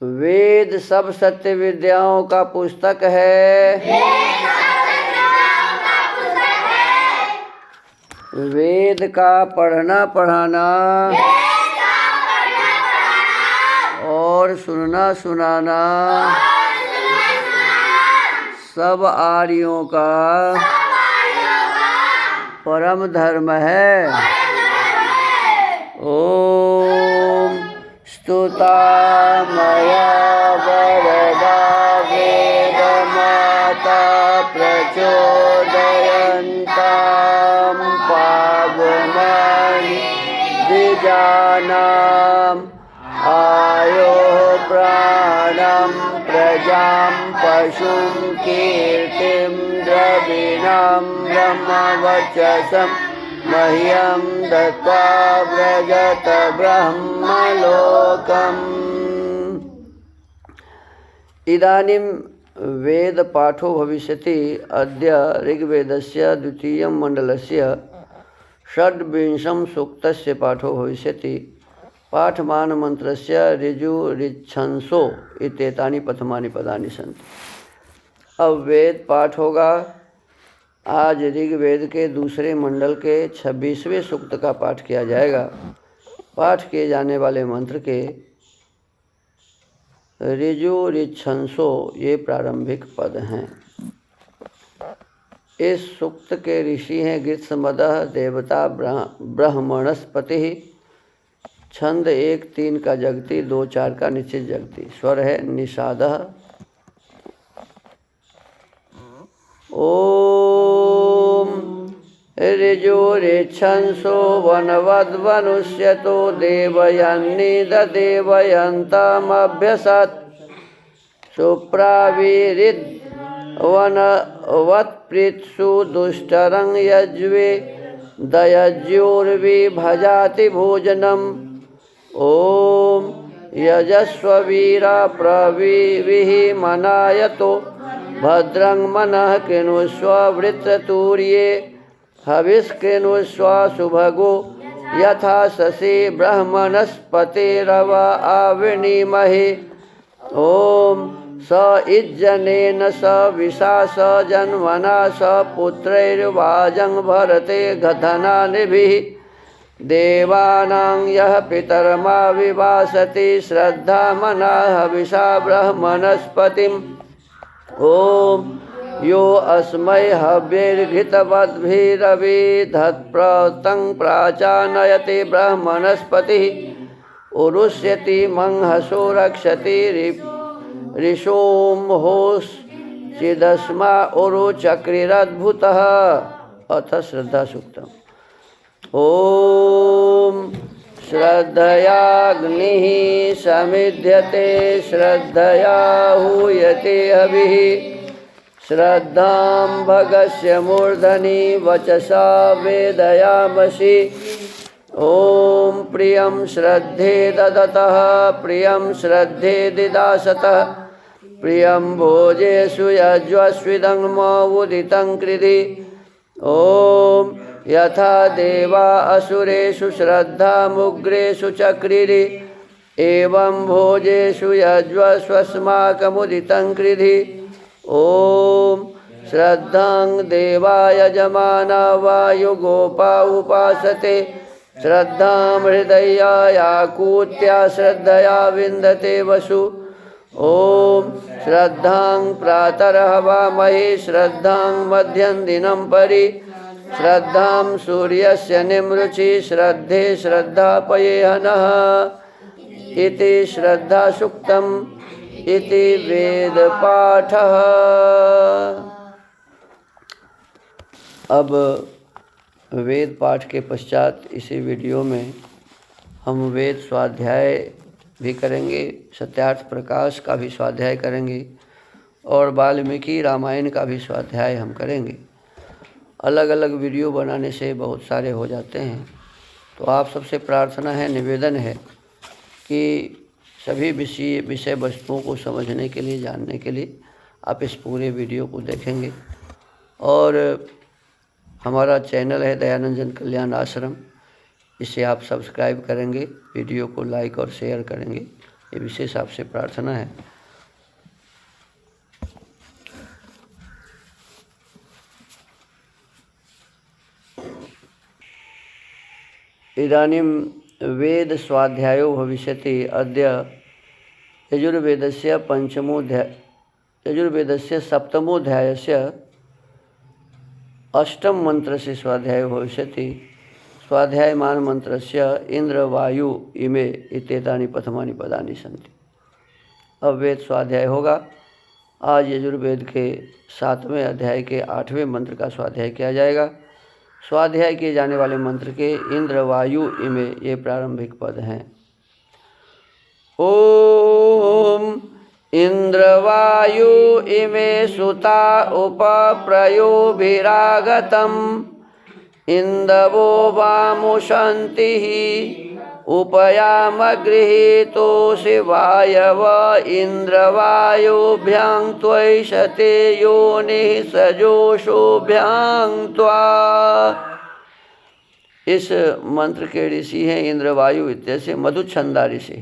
वेद सब सत्य विद्याओं का पुस्तक है। वेद का पढ़ना पढ़ाना और सुनना सुनाना सब आर्यों का परम धर्म है। ओम स्तुता मया वरदा वेदमाता प्रचोदयन्तां पावनानि द्विजानाम् आयो प्राणं प्रजां पशुं कीर्तिं द्रविणं ब्रह्मवचसं मह्यं दत्त्वा व्रजत ब्रह्मलोकम्। इदानीं वेदपाठो भविष्यति। अद्य ऋग्वेदस्य द्वितीयं मण्डलस्य षड्विंशं सूक्तस्य पाठो भविष्यति। पाठमानमन्त्रस्य ऋजुरिच्छंसो इत्येतानि प्रथमानि पदानि सन्ति। अब वेद पाठ होगा। आज ऋग्वेद के दूसरे मंडल के 26वें सूक्त का पाठ किया जाएगा। पाठ किए जाने वाले मंत्र के ऋजुरिच्छंसो ये प्रारंभिक पद हैं। इस सूक्त के ऋषि हैं गृत्समदः देवता ब्रह्मणस्पति। छंद 1-3 का जगती, 2-4 का निश्चित जगती। स्वर है निषादः। ओम ऋजुरिच्छंसो वनवद्वनुष्यतो देवयन्निददेवयन्तमभ्यसत् सुप्राविरिद् वनवत्प्रीत्सु दुष्टरं यज्वे दयज्योर्विभजाति भोजनम्। ओम यजस्वीरा प्रवीविः मनायतो भद्रं मनः कृणुष्व वृत्रतुर्ये हविष्कृणुष्व सुभगो यथा शशि ब्रह्मणस्पतिरव आवृणीमहे। ओम स इज्जनेन स विशा स जन्मना स पुत्रैर्वाजं भरते धनानिभिः देवानां यः पितरमा विवासति श्रद्धा मना हविषा ब्रह्मणस्पतिम्। ओम यो अस्मै हव्यैर्घृतवद्भिरविधत्प्रतं प्राचानयति ब्रह्मणस्पतिः उरुष्यति मंहसो रक्षति ऋषोमहोश्चिदस्मा उरुचक्रिरद्भुतः। अथ श्रद्धा सूक्तम्। ओम श्रद्धयाग्निः समिध्यते श्रद्धया हूयते हविः श्रद्धां भगस्य मूर्धनि वचसा वेदयामसि। ओम प्रियं श्रद्धे ददतः प्रियं श्रद्धे दिदासतः प्रियं भोजेषु यज्वस्विदङ्गमुदितं कृधि। ओम यथा देवा असुरेषु श्रद्धामुग्रेषु चक्रिरि एवं भोजेषु यज्वस्वस्माकमुदितं कृधि। ओम श्रद्धां देवा यजमाना वायुगोपा उपासते श्रद्धां हृदयायाकूत्या श्रद्धया विन्दते वसु। ओम श्रद्धां प्रातरहवामहे श्रद्धां मध्यं दिनं परि श्रद्धां सूर्यस्य निमृचि श्रद्धे श्रद्धापयेहनः। इति श्रद्धा सूक्तम्। इति वेद पाठः। अब वेद पाठ के पश्चात इसी वीडियो में हम वेद स्वाध्याय भी करेंगे, सत्यार्थ प्रकाश का भी स्वाध्याय करेंगे और वाल्मीकि रामायण का भी स्वाध्याय हम करेंगे। अलग अलग वीडियो बनाने से बहुत सारे हो जाते हैं, तो आप सबसे प्रार्थना है, निवेदन है कि सभी विषय वस्तुओं को समझने के लिए, जानने के लिए आप इस पूरे वीडियो को देखेंगे। और हमारा चैनल है दयानंद कल्याण आश्रम, इसे आप सब्सक्राइब करेंगे, वीडियो को लाइक और शेयर करेंगे ये विशेष आपसे प्रार्थना है। इदानीं वेद स्वाध्यायो भविष्यति। अद्य यजुर्वेदस्य सप्तमोऽध्यायस्य अष्टम मंत्रस्य स्वाध्यायो भविष्यति। स्वाध्यायमान मंत्रस्य इंद्र वायु इमे इत्येतानि प्रथमानि पदानि सन्ति। अब वेद स्वाध्याय होगा। आज यजुर्वेद के 7वें अध्याय के 8वें मंत्र का स्वाध्याय किया जाएगा। स्वाध्याय किए जाने वाले मंत्र के इंद्र वायु इमे ये प्रारंभिक पद हैं। ओम इंद्रवायु इमे सुता उपप्रयोभिरागतम् इंदवो वामुशन्तिः उपयामगृहीतोऽसि वायव इंद्रवायुभ्यां त्वैषते योनिः सजोषोभ्यां त्वा। इस मंत्र के ऋषि हैं इंद्रवायु इत्यस्य मधुच्छंदा ऋषि।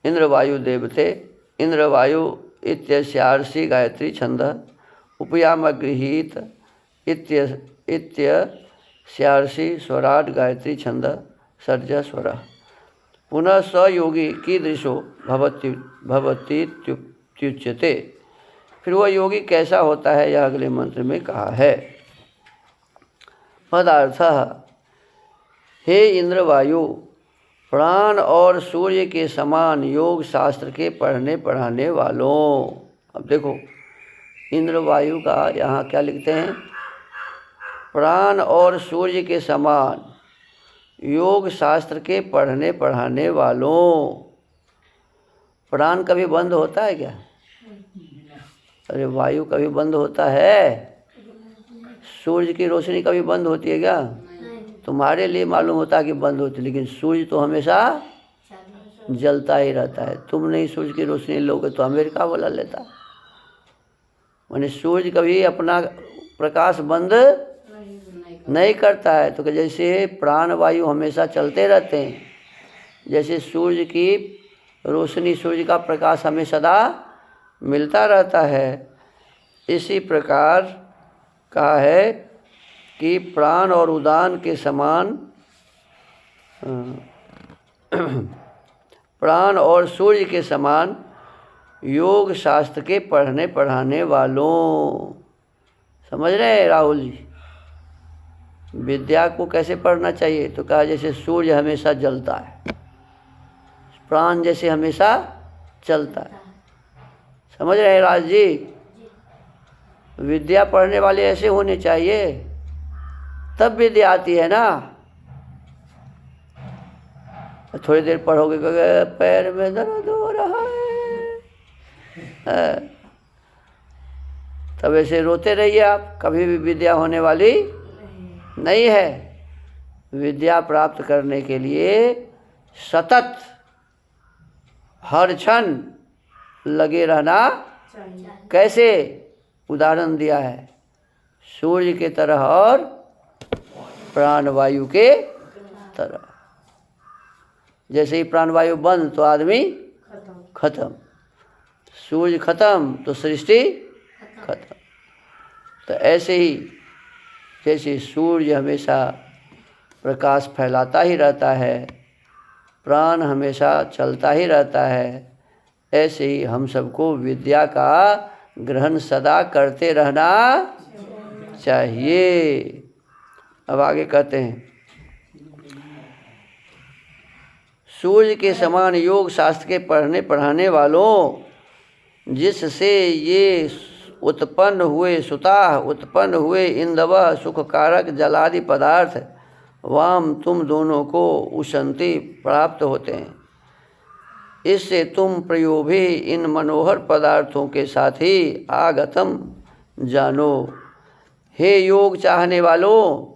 इंद्रवायु देवते इंद्रवायु इत्यस्यार्षि गायत्री छंद उपयामगृहीत इत्यस्यार्षि स्वराट गायत्री छंद षड्ज स्वर। पुनः स योगी कीदृशो भवतीत्युच्यते। फिर वह योगी कैसा होता है यह अगले मंत्र में कहा है। पदार्थः हे इंद्रवायु प्राण और सूर्य के समान योग शास्त्र के पढ़ने पढ़ाने वालों। अब देखो इंद्रवायु का यहाँ क्या लिखते हैं, प्राण और सूर्य के समान योग शास्त्र के पढ़ने पढ़ाने वालों। प्राण कभी बंद होता है क्या? अरे वायु कभी बंद होता है? सूर्य की रोशनी कभी बंद होती है क्या? तुम्हारे लिए मालूम होता है कि बंद होती है, लेकिन सूर्य तो हमेशा जलता ही रहता है। तुम नहीं सूर्य की रोशनी लोगे तो अमेरिका बोला लेता। माने सूर्य कभी अपना प्रकाश बंद नहीं करता है। तो जैसे प्राण वायु हमेशा चलते रहते हैं, जैसे सूर्य की रोशनी सूर्य का प्रकाश हमें सदा मिलता रहता है, इसी प्रकार कहा है कि प्राण और उदान के समान प्राण और सूर्य के समान योग शास्त्र के पढ़ने पढ़ाने वालों। समझ रहे हैं राहुल जी? विद्या को कैसे पढ़ना चाहिए? तो कहा जैसे सूर्य हमेशा जलता है, प्राण जैसे हमेशा चलता है। समझ रहे हैं राज जी? विद्या पढ़ने वाले ऐसे होने चाहिए, तब विद्या आती है ना। थोड़ी देर पढ़ोगे पैर में दर्द हो रहा है, तब ऐसे रोते रहिए आप, कभी भी विद्या होने वाली नहीं है। विद्या प्राप्त करने के लिए सतत हर क्षण लगे रहना कैसे? उदाहरण दिया है सूर्य के तरह और प्राणवायु के तरह। जैसे ही प्राणवायु बंद तो आदमी खत्म, सूर्य खत्म तो सृष्टि खत्म। तो ऐसे ही जैसे सूर्य हमेशा प्रकाश फैलाता ही रहता है, प्राण हमेशा चलता ही रहता है, ऐसे ही हम सबको विद्या का ग्रहण सदा करते रहना चाहिए। अब आगे कहते हैं सूर्य के समान योग शास्त्र के पढ़ने पढ़ाने वालों, जिससे ये उत्पन्न हुए सुता उत्पन्न हुए इंदवः सुखकारक जलादि पदार्थ वाम तुम दोनों को उशंति प्राप्त होते हैं। इससे तुम प्रयोभी इन मनोहर पदार्थों के साथ ही आगतम जानो। हे योग चाहने वालों,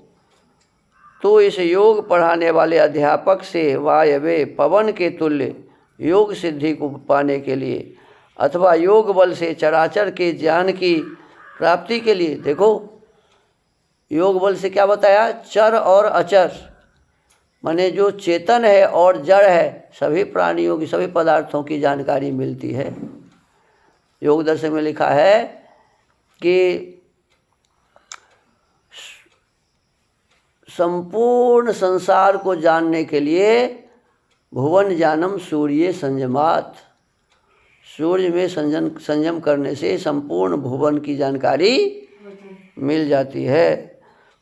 तो इस योग पढ़ाने वाले अध्यापक से वायवे पवन के तुल्य योग सिद्धि को पाने के लिए अथवा योग बल से चराचर के ज्ञान की प्राप्ति के लिए। देखो योग बल से क्या बताया? चर और अचर, माने जो चेतन है और जड़ है, सभी प्राणियों की, सभी पदार्थों की जानकारी मिलती है। योग दर्शन में लिखा है कि संपूर्ण संसार को जानने के लिए भुवन जानम सूर्य संयमात, सूर्य में संयम करने से संपूर्ण भुवन की जानकारी मिल जाती है।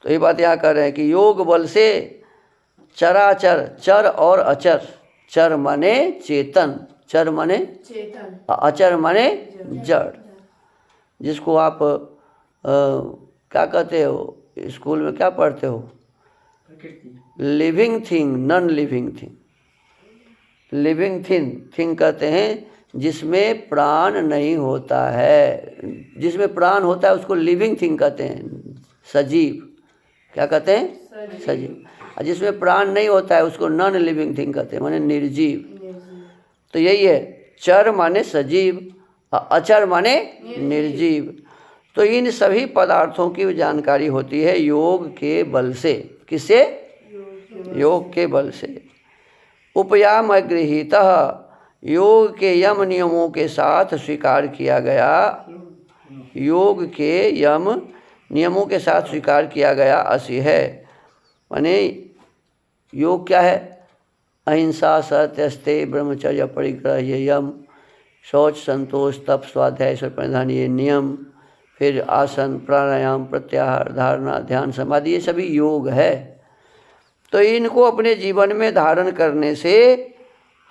तो ये बात यहाँ कर रहे हैं कि योग बल से चराचर, चर और अचर, चर माने चेतन, चर माने चेतन, अचर माने जड़, जिसको आप क्या कहते हो, स्कूल में क्या पढ़ते हो, living thing, non living thing. Living thing कहते हैं जिसमें प्राण नहीं होता है, जिसमें प्राण होता है उसको लिविंग थिंग कहते हैं, सजीव। क्या कहते हैं? सजीव। और जिसमें प्राण नहीं होता है उसको नॉन लिविंग थिंग कहते हैं, माने निर्जीव। तो यही है, चर माने सजीव, अचर माने निर्जीव। तो इन सभी पदार्थों की जानकारी होती है योग के बल से। किससे? योग के बल से। उपयाम गृहीतः, योग के यम नियमों के साथ स्वीकार किया गया, योग के यम नियमों के साथ स्वीकार किया गया असी है। माने योग क्या है? अहिंसा, सत्यस्ते, ब्रह्मचर्य, परिग्रह, ये यम, शौच, संतोष, तप, स्वाध्याय, ईश्वर प्रणिधान, ये नियम, फिर आसन, प्राणायाम, प्रत्याहार, धारणा, ध्यान, समाधि, ये सभी योग है। तो इनको अपने जीवन में धारण करने से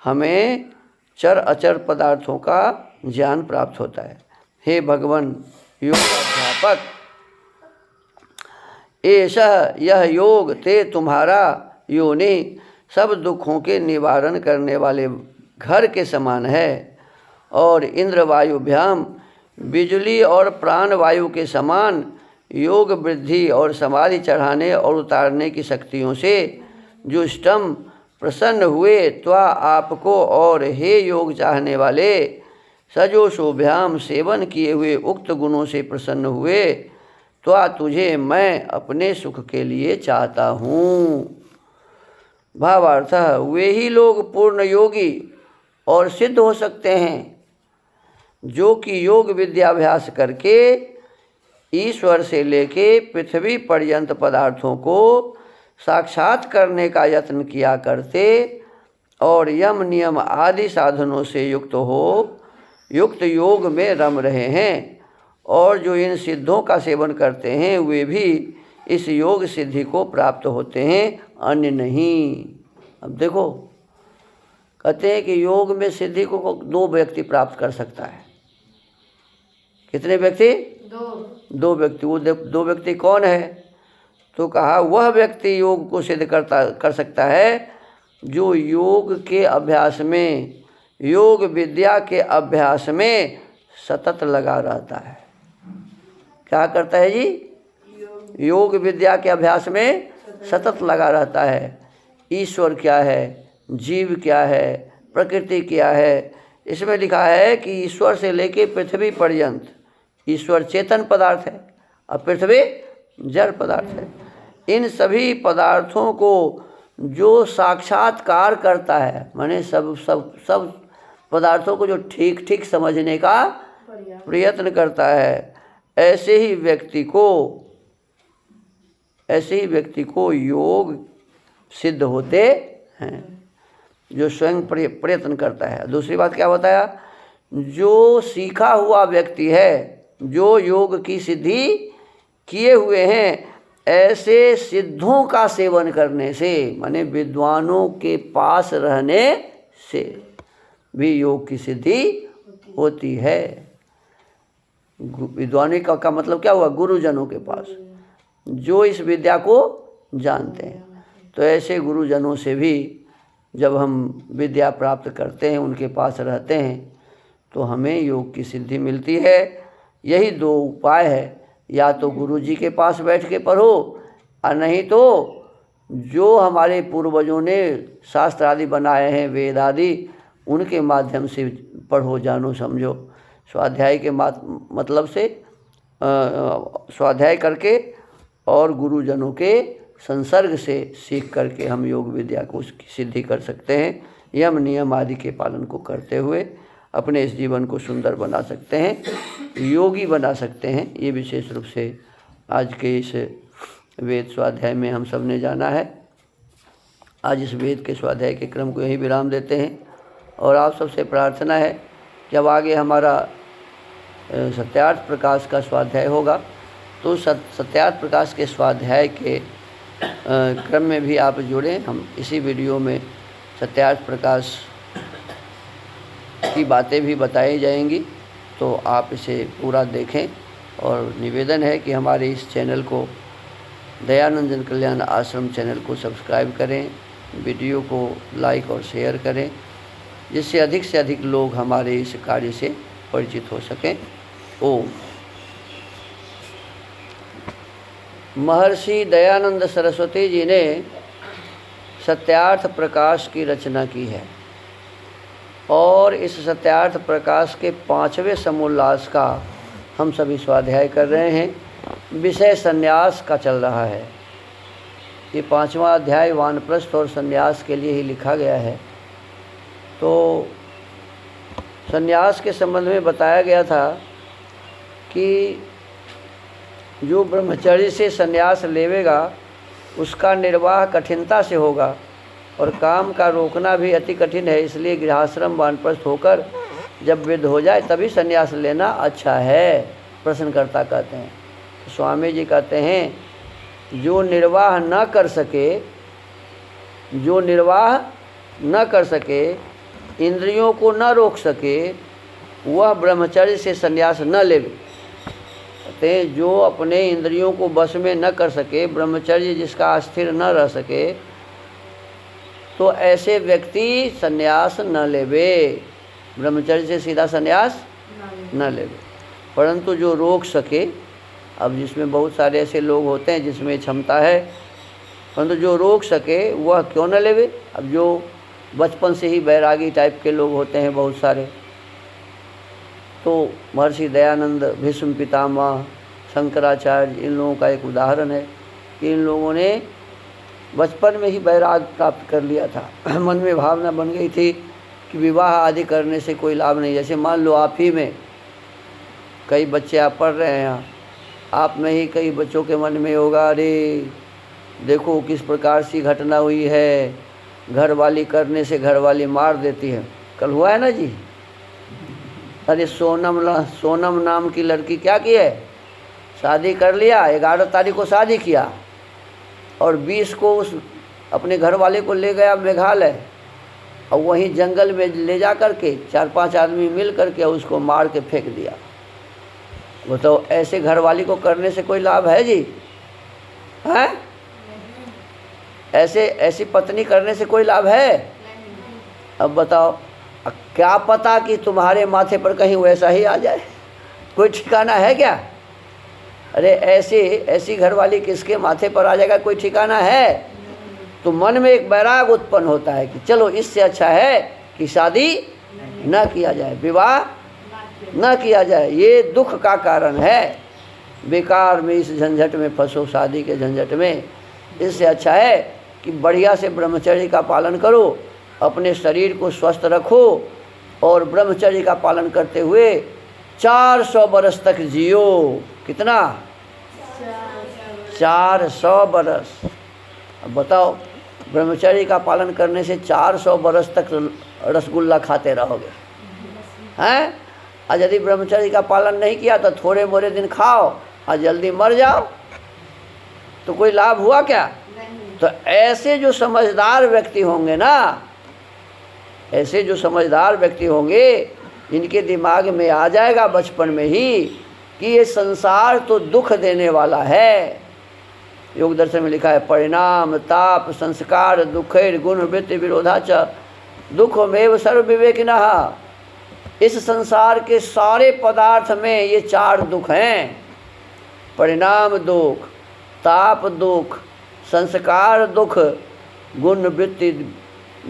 हमें चर अचर पदार्थों का ज्ञान प्राप्त होता है। हे भगवान योगाध्यापक, ऐसा यह योग ते तुम्हारा योनि सब दुखों के निवारण करने वाले घर के समान है, और इंद्र वायुभ्याम बिजली और प्राण वायु के समान योग वृद्धि और समाधि चढ़ाने और उतारने की शक्तियों से जुष्टम प्रसन्न हुए त्वा आपको, और हे योग चाहने वाले सजोषोभ्याम सेवन किए हुए उक्त गुणों से प्रसन्न हुए त्वा तुझे मैं अपने सुख के लिए चाहता हूँ। भावार्थ, वे ही लोग पूर्ण योगी और सिद्ध हो सकते हैं जो कि योग विद्याभ्यास करके ईश्वर से लेके पृथ्वी पर्यंत पदार्थों को साक्षात करने का यत्न किया करते और यम नियम आदि साधनों से युक्त योग में रम रहे हैं, और जो इन सिद्धों का सेवन करते हैं वे भी इस योग सिद्धि को प्राप्त होते हैं, अन्य नहीं। अब देखो, कहते हैं कि योग में सिद्धि को 2 व्यक्ति प्राप्त कर सकता है। कितने व्यक्ति? 2 व्यक्ति। वो 2 व्यक्ति कौन है? तो कहा वह व्यक्ति योग को सिद्ध कर सकता है जो योग के अभ्यास में, योग विद्या के अभ्यास में सतत लगा रहता है। क्या करता है जी? योग विद्या के अभ्यास में सतत लगा रहता है। ईश्वर क्या है, जीव क्या है, प्रकृति क्या है, इसमें लिखा है कि ईश्वर से लेके पृथ्वी पर्यंत, ईश्वर चेतन पदार्थ है और पृथ्वी जड़ पदार्थ है। इन सभी पदार्थों को जो साक्षात्कार करता है, माने सब पदार्थों को जो ठीक ठीक समझने का प्रयत्न करता है, ऐसे ही व्यक्ति को योग सिद्ध होते हैं, जो स्वयं प्रयत्न करता है। दूसरी बात क्या बताया? जो सीखा हुआ व्यक्ति है, जो योग की सिद्धि किए हुए हैं, ऐसे सिद्धों का सेवन करने से, माने विद्वानों के पास रहने से भी योग की सिद्धि होती है। विद्वानों का मतलब क्या हुआ? गुरुजनों के पास, जो इस विद्या को जानते हैं। तो ऐसे गुरुजनों से भी जब हम विद्या प्राप्त करते हैं, उनके पास रहते हैं, तो हमें योग की सिद्धि मिलती है। यही 2 उपाय है, या तो गुरु जी के पास बैठ के पढ़ो, और नहीं तो जो हमारे पूर्वजों ने शास्त्र आदि बनाए हैं, वेद आदि, उनके माध्यम से पढ़ो, जानो, समझो। स्वाध्याय के मतलब से स्वाध्याय करके और गुरुजनों के संसर्ग से सीख करके हम योग विद्या को उसकी सिद्धि कर सकते हैं। यम नियम आदि के पालन को करते हुए अपने इस जीवन को सुंदर बना सकते हैं, योगी बना सकते हैं। ये विशेष रूप से आज के इस वेद स्वाध्याय में हम सब ने जाना है। आज इस वेद के स्वाध्याय के क्रम को यहीं विराम देते हैं और आप सबसे प्रार्थना है कि अब आगे हमारा सत्यार्थ प्रकाश का स्वाध्याय होगा, तो सत्यार्थ प्रकाश के स्वाध्याय के क्रम में भी आप जुड़ें। हम इसी वीडियो में सत्यार्थ प्रकाश की बातें भी बताई जाएंगी, तो आप इसे पूरा देखें। और निवेदन है कि हमारे इस चैनल को, दयानंद जन कल्याण आश्रम चैनल को सब्सक्राइब करें, वीडियो को लाइक और शेयर करें, जिससे अधिक से अधिक लोग हमारे इस कार्य से परिचित हो सकें। ओम। महर्षि दयानंद सरस्वती जी ने सत्यार्थ प्रकाश की रचना की है और इस सत्यार्थ प्रकाश के 5वें समोल्लास का हम सभी स्वाध्याय कर रहे हैं। विषय संन्यास का चल रहा है। ये 5वां अध्याय वानप्रस्थ और संन्यास के लिए ही लिखा गया है। तो संन्यास के संबंध में बताया गया था कि जो ब्रह्मचर्य से संन्यास लेवेगा उसका निर्वाह कठिनता से होगा और काम का रोकना भी अति कठिन है। इसलिए गृहस्थाश्रम वानप्रस्थ होकर जब वृद्ध हो जाए तभी संन्यास लेना अच्छा है, प्रश्नकर्ता कहते हैं। स्वामी जी कहते हैं जो निर्वाह न कर सके, इंद्रियों को न रोक सके, वह ब्रह्मचर्य से संन्यास न लेवे। कहते हैं जो अपने इंद्रियों को वश में न कर सके, ब्रह्मचर्य जिसका स्थिर न रह सके, तो ऐसे व्यक्ति संन्यास न लेवे, ब्रह्मचर्य से सीधा संन्यास न लेवे। परंतु जो रोक सके, अब जिसमें बहुत सारे ऐसे लोग होते हैं जिसमें क्षमता है, परंतु जो रोक सके वह क्यों न लेवे। अब जो बचपन से ही बैरागी टाइप के लोग होते हैं बहुत सारे, तो महर्षि दयानंद, भीष्म पितामह, शंकराचार्य, इन लोगों का एक उदाहरण है कि इन लोगों ने बचपन में ही बैराग प्राप्त कर लिया था। मन में भावना बन गई थी कि विवाह आदि करने से कोई लाभ नहीं। जैसे मान लो आप ही में कई बच्चे आप पढ़ रहे हैं, आप में ही कई बच्चों के मन में होगा, अरे देखो किस प्रकार सी घटना हुई है, घर वाली करने से घर वाली मार देती है। कल हुआ है ना जी, अरे सोनम नाम की लड़की क्या की है, शादी कर लिया, 11 तारीख को शादी किया और 20 को उस अपने घर वाले को ले गया मेघालय और वहीं जंगल में ले जा कर के 4-5 आदमी मिल कर के उसको मार के फेंक दिया। वो तो ऐसे घर वाली को करने से कोई लाभ है जी? हैं? ऐसी पत्नी करने से कोई लाभ है? अब बताओ, क्या पता कि तुम्हारे माथे पर कहीं वैसा ही आ जाए, कोई ठिकाना है क्या? अरे ऐसी घरवाली किसके माथे पर आ जाएगा, कोई ठिकाना है? तो मन में एक बैराग उत्पन्न होता है कि चलो इससे अच्छा है कि शादी न किया जाए, विवाह न किया जाए। ये दुख का कारण है, बेकार में इस झंझट में फंसो, शादी के झंझट में। इससे अच्छा है कि बढ़िया से ब्रह्मचर्य का पालन करो, अपने शरीर को स्वस्थ रखो और ब्रह्मचर्य का पालन करते हुए 400 बरस तक जियो। कितना? 400 बरस। अब बताओ, ब्रह्मचर्य का पालन करने से 400 बरस तक रसगुल्ला खाते रहोगे हैं? और यदि ब्रह्मचर्य का पालन नहीं किया तो थोड़े मोरे दिन खाओ और जल्दी मर जाओ, तो कोई लाभ हुआ क्या? तो ऐसे जो समझदार व्यक्ति होंगे ना, ऐसे जो समझदार व्यक्ति होंगे, इनके दिमाग में आ जाएगा बचपन में ही कि ये संसार तो दुख देने वाला है। योग दर्शन में लिखा है, परिणाम ताप संस्कार दुखैर गुण वृत्ति विरोधाच दुखमेव सर्व विवेकिनः। इस संसार के सारे पदार्थ में ये 4 दुख हैं, परिणाम दुख, ताप दुख, संस्कार दुख, गुण वृत्ति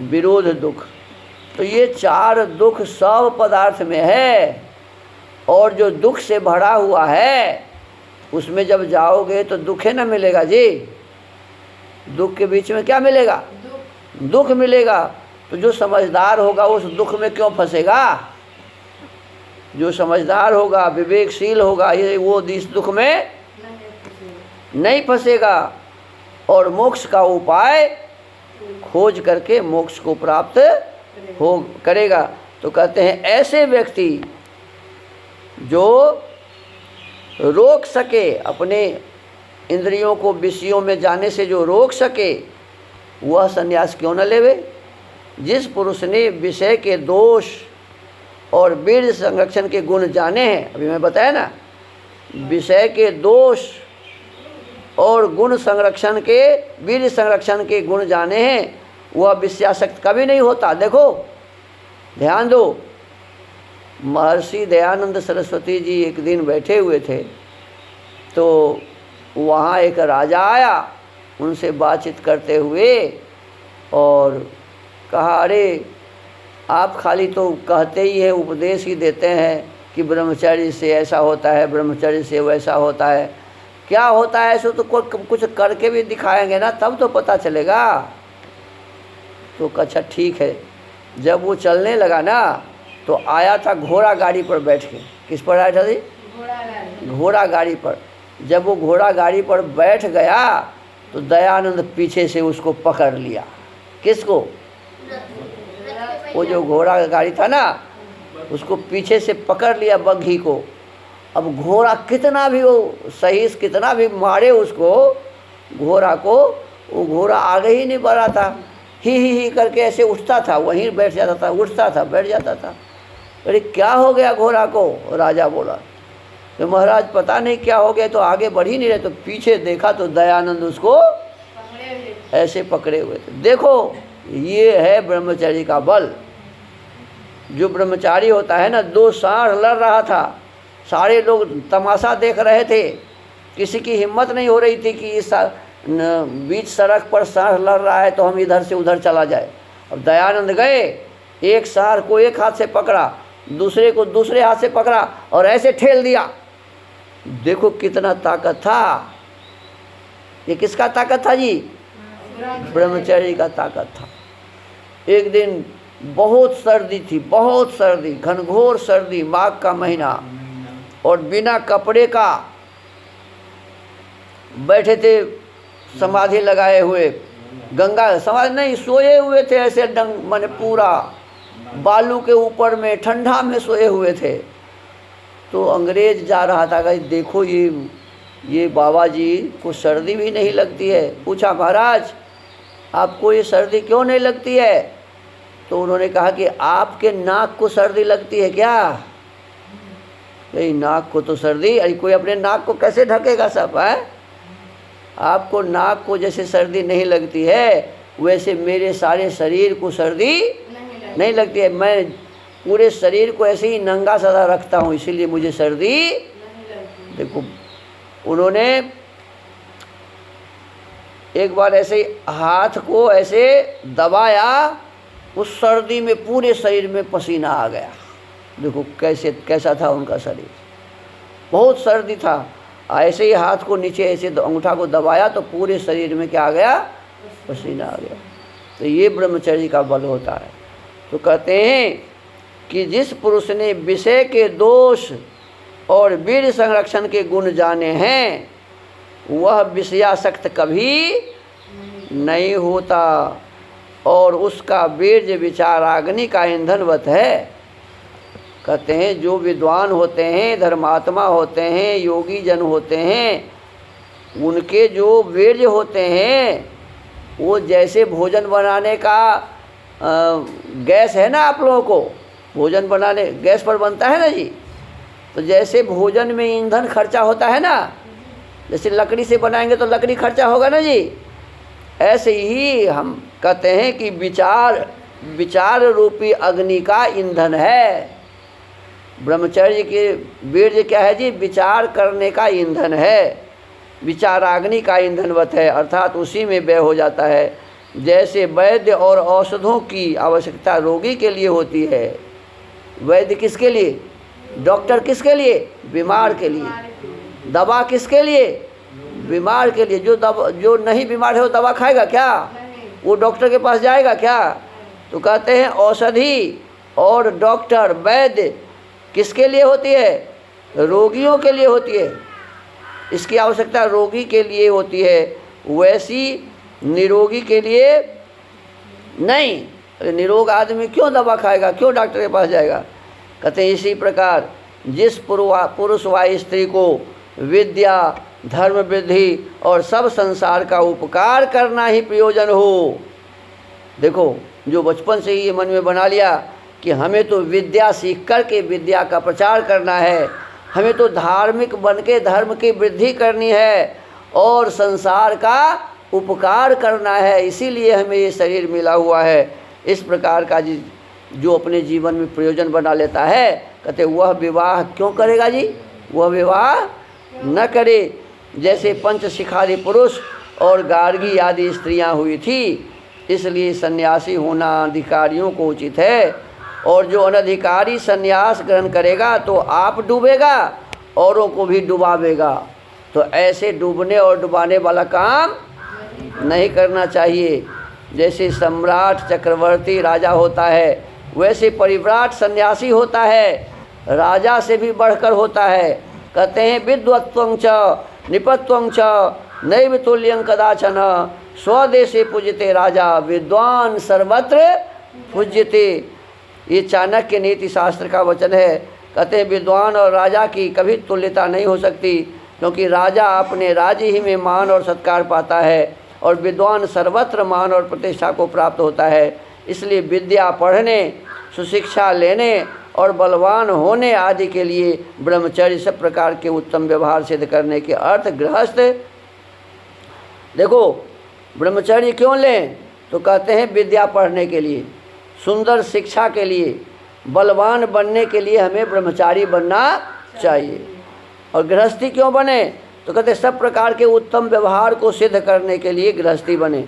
विरोध दुख। तो ये 4 दुख सब पदार्थ में है और जो दुख से भरा हुआ है उसमें जब जाओगे तो दुखे न मिलेगा जी। दुख के बीच में क्या मिलेगा? दुख मिलेगा। तो जो समझदार होगा उस दुख में क्यों फंसेगा? जो समझदार होगा, विवेकशील होगा, ये वो इस दुख में नहीं फंसेगा और मोक्ष का उपाय खोज करके मोक्ष को प्राप्त हो करेगा। तो कहते हैं ऐसे व्यक्ति जो रोक सके, अपने इंद्रियों को विषयों में जाने से जो रोक सके, वह संन्यास क्यों न लेवे। जिस पुरुष ने विषय के दोष और वीर्य संरक्षण के गुण जाने हैं, अभी मैं बताया ना, विषय के दोष और गुण संरक्षण के, वीर्य संरक्षण के गुण जाने हैं, वह विषयासक्त कभी नहीं होता। देखो ध्यान दो, महर्षि दयानंद सरस्वती जी एक दिन बैठे हुए थे, तो वहाँ एक राजा आया, उनसे बातचीत करते हुए और कहा, अरे आप खाली तो कहते ही हैं, उपदेश ही देते हैं कि ब्रह्मचर्य से ऐसा होता है, ब्रह्मचर्य से वैसा होता है, क्या होता है ऐसे तो कुछ करके भी दिखाएंगे ना, तब तो पता चलेगा। तो अच्छा ठीक है। जब वो चलने लगा ना, तो आया था घोड़ा गाड़ी पर बैठ के। किस पर आया था जी? घोड़ा गाड़ी पर। जब वो घोड़ा गाड़ी पर बैठ गया तो दयानंद पीछे से उसको पकड़ लिया। किसको? वो जो घोड़ा गाड़ी था ना, उसको पीछे से पकड़ लिया, बग्घी को। अब घोड़ा कितना भी वो सही कितना भी मारे उसको, घोड़ा को, वो घोड़ा आगे ही नहीं बढ़ा था। ही करके ऐसे उठता था, वहीं बैठ जाता था, उठता था, बैठ जाता था। अरे क्या हो गया घोड़ा को? राजा बोला। तो महाराज पता नहीं क्या हो गया, तो आगे बढ़ ही नहीं रहे। तो पीछे देखा तो दयानंद उसको ऐसे पकड़े हुए थे। देखो ये है ब्रह्मचर्य का बल। जो ब्रह्मचारी होता है ना, 2 सांड लड़ रहा था, सारे लोग तमाशा देख रहे थे, किसी की हिम्मत नहीं हो रही थी कि इस बीच सड़क पर सांड लड़ रहा है तो हम इधर से उधर चला जाए। अब दयानंद गए, एक सांड को एक हाथ से पकड़ा, दूसरे को दूसरे हाथ से पकड़ा और ऐसे ठेल दिया। देखो कितना ताकत था। ये किसका ताकत था जी? ब्रह्मचर्य का ताकत था। एक दिन बहुत सर्दी थी, बहुत सर्दी, घनघोर सर्दी, माघ का महीना, और बिना कपड़े का बैठे थे, समाधि लगाए हुए, गंगा समाधि नहीं, सोए हुए थे ऐसे माने पूरा बालू के ऊपर में ठंडा में सोए हुए थे। तो अंग्रेज जा रहा था, कहा देखो ये बाबा जी को सर्दी भी नहीं लगती है। पूछा महाराज आपको ये सर्दी क्यों नहीं लगती है? तो उन्होंने कहा कि आपके नाक को सर्दी लगती है क्या? नहीं, नाक को तो सर्दी, अरे कोई अपने नाक को कैसे ढकेगा सब है? आपको नाक को जैसे सर्दी नहीं लगती है, वैसे मेरे सारे शरीर को सर्दी नहीं लगती है। मैं पूरे शरीर को ऐसे ही नंगा सदा रखता हूँ, इसीलिए मुझे सर्दी। देखो उन्होंने एक बार ऐसे हाथ को ऐसे दबाया, उस सर्दी में पूरे शरीर में पसीना आ गया। देखो कैसा था उनका शरीर, बहुत सर्दी था। ऐसे ही हाथ को नीचे ऐसे अंगूठा को दबाया तो पूरे शरीर में क्या आ गया? पसीना आ गया। तो ये ब्रह्मचर्य का बल होता है। तो कहते हैं कि जिस पुरुष ने विषय के दोष और वीर्य संरक्षण के गुण जाने हैं, वह विषयासक्त कभी नहीं होता और उसका वीर्य विचाराग्नि का ईंधनवत है। कहते हैं जो विद्वान होते हैं, धर्मात्मा होते हैं, योगी जन होते हैं, उनके जो वीर्य होते हैं वो जैसे भोजन बनाने का गैस है ना, आप लोगों को भोजन बनाने गैस पर बनता है ना जी, तो जैसे भोजन में ईंधन खर्चा होता है ना, जैसे लकड़ी से बनाएंगे तो लकड़ी खर्चा होगा ना जी, ऐसे ही हम कहते हैं कि विचार रूपी अग्नि का ईंधन है। ब्रह्मचर्य के वीर्य क्या है जी? विचार करने का ईंधन है, विचाराग्नि का ईंधनवत है, अर्थात उसी में व्यय हो जाता है। जैसे वैद्य और औषधों की आवश्यकता रोगी के लिए होती है, वैद्य किसके लिए? डॉक्टर किसके लिए? बीमार के लिए। दवा किसके लिए? बीमार के लिए। जो नहीं बीमार है वो दवा खाएगा क्या? वो डॉक्टर के पास जाएगा क्या? तो कहते हैं औषधि और डॉक्टर वैद्य किसके लिए होती है? रोगियों के लिए होती है। इसकी आवश्यकता रोगी के लिए होती है, वैसी निरोगी के लिए नहीं। अरे निरोग आदमी क्यों दवा खाएगा, क्यों डॉक्टर के पास जाएगा? कहते हैं इसी प्रकार जिस पुरुष व स्त्री को विद्या, धर्म वृद्धि और सब संसार का उपकार करना ही प्रयोजन हो। देखो, जो बचपन से ही ये मन में बना लिया कि हमें तो विद्या सीख कर के विद्या का प्रचार करना है, हमें तो धार्मिक बन के धर्म की वृद्धि करनी है और संसार का उपकार करना है, इसीलिए हमें ये शरीर मिला हुआ है। इस प्रकार का जो अपने जीवन में प्रयोजन बना लेता है, कहते वह विवाह क्यों करेगा जी? वह विवाह न करे। जैसे पंच शिखारी पुरुष और गार्गी आदि स्त्रियां हुई थी, इसलिए सन्यासी होना अधिकारियों को उचित है। और जो अनधिकारी सन्यास ग्रहण करेगा तो आप डूबेगा, औरों को भी डुबावेगा। तो ऐसे डूबने और डुबाने वाला काम नहीं करना चाहिए। जैसे सम्राट चक्रवर्ती राजा होता है, वैसे परिव्राट सन्यासी होता है, राजा से भी बढ़कर होता है। कहते हैं विद्वत्वं च निपत्वं च नैव तुल्यं कदाचन स्वदेशे पूज्यते राजा विद्वान सर्वत्र पूज्यते। ये चाणक्य नीति शास्त्र का वचन है। कहते हैं विद्वान और राजा की कभी तुल्यता नहीं हो सकती, क्योंकि राजा अपने राज्य ही में मान और सत्कार पाता है और विद्वान सर्वत्र मान और प्रतिष्ठा को प्राप्त होता है। इसलिए विद्या पढ़ने, सुशिक्षा लेने और बलवान होने आदि के लिए ब्रह्मचर्य सब प्रकार के उत्तम व्यवहार सिद्ध करने के अर्थ गृहस्थ। देखो, ब्रह्मचर्य क्यों लें? तो कहते हैं विद्या पढ़ने के लिए, सुंदर शिक्षा के लिए, बलवान बनने के लिए हमें ब्रह्मचारी बनना चाहिए। और गृहस्थी क्यों बने? तो कहते सब प्रकार के उत्तम व्यवहार को सिद्ध करने के लिए गृहस्थी बने।